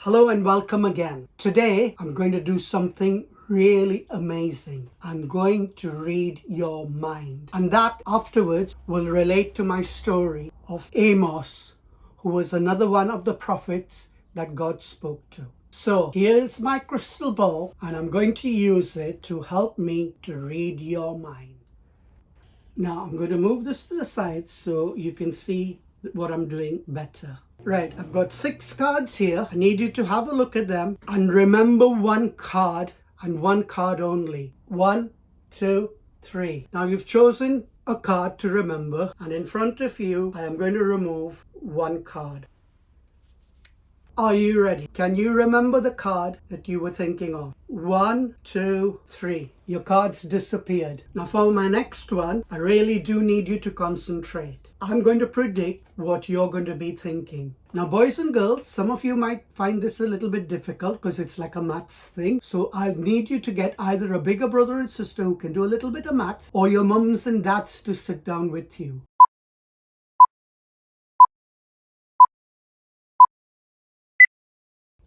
Hello and welcome again. Today I'm going to do something really amazing. I'm going to read your mind, and that afterwards will relate to my story of Amos, who was another one of the prophets that God spoke to. So here's my crystal ball, and I'm going to use it to help me to read your mind. Now I'm going to move this to the side so you can see what I'm doing better. Right, I've got 6 cards here. I need you to have a look at them and remember one card and one card only. 1, 2, 3. Now you've chosen a card to remember, and in front of you I am going to remove one card. Are you ready? Can you remember the card that you were thinking of? 1, 2, 3. Your cards disappeared. Now for my next one, I really do need you to concentrate. I'm going to predict what you're going to be thinking. Now boys and girls, some of you might find this a little bit difficult because it's like a maths thing. So I need you to get either a bigger brother and sister who can do a little bit of maths, or your mums and dads to sit down with you.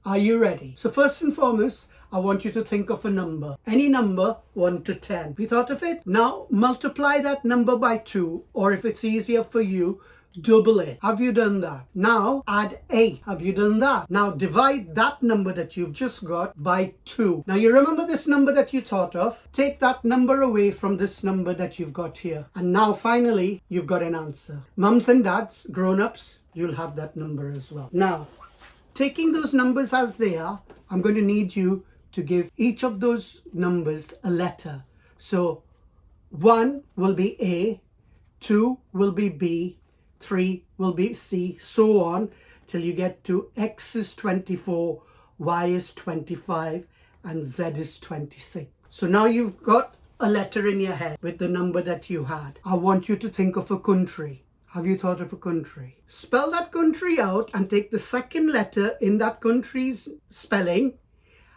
Are you ready? So first and foremost, I want you to think of a number. Any number, 1 to 10. Have you thought of it? Now multiply that number by 2, or if it's easier for you, double it. Have you done that? Now add 8. Have you done that? Now divide that number that you've just got by 2. Now you remember this number that you thought of? Take that number away from this number that you've got here. And now finally, you've got an answer. Mums and dads, grown-ups, you'll have that number as well. Now, taking those numbers as they are, I'm going to need you to give each of those numbers a letter. So 1 will be A, 2 will be B, 3 will be C, so on till you get to X is 24, Y is 25, and Z is 26. So now you've got a letter in your head with the number that you had. I want you to think of a country. Have you thought of a country? Spell that country out and take the second letter in that country's spelling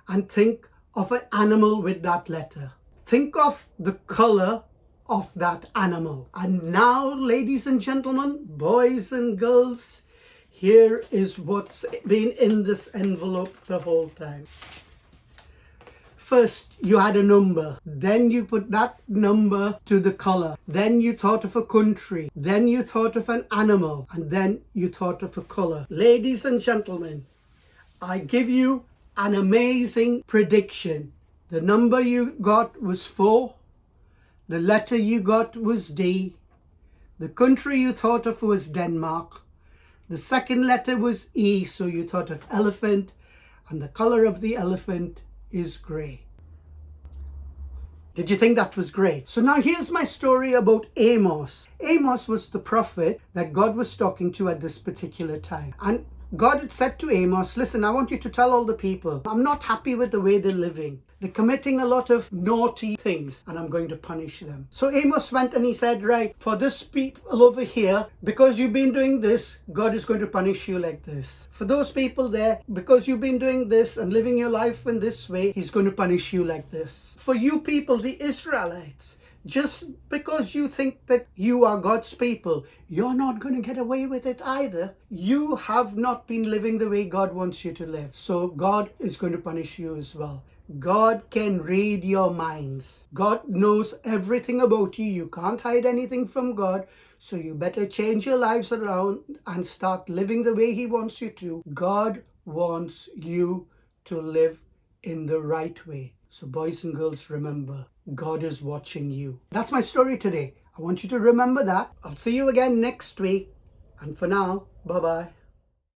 and think of an animal with that letter. Think of the color of that animal. And now, ladies and gentlemen, boys and girls, here is what's been in this envelope the whole time. First, you had a number, then you put that number to the color, then you thought of a country, then you thought of an animal, and then you thought of a color. Ladies and gentlemen, I give you an amazing prediction. The number you got was 4, the letter you got was D, the country you thought of was Denmark, the second letter was E, so you thought of elephant, and the color of the elephant is grey. Did you think that was great? So now here's my story about Amos. Amos was the prophet that God was talking to at this particular time. And God had said to Amos, listen, I want you to tell all the people, I'm not happy with the way they're living. They're committing a lot of naughty things and I'm going to punish them. So Amos went and he said, right, for this people over here, because you've been doing this, God is going to punish you like this. For those people there, because you've been doing this and living your life in this way, he's going to punish you like this. For you people, the Israelites, just because you think that you are God's people, you're not going to get away with it either. You have not been living the way God wants you to live. So God is going to punish you as well. God can read your minds. God knows everything about you. You can't hide anything from God. So you better change your lives around and start living the way He wants you to. God wants you to live in the right way. So boys and girls, remember, God is watching you. That's my story today. I want you to remember that. I'll see you again next week. And for now, bye-bye.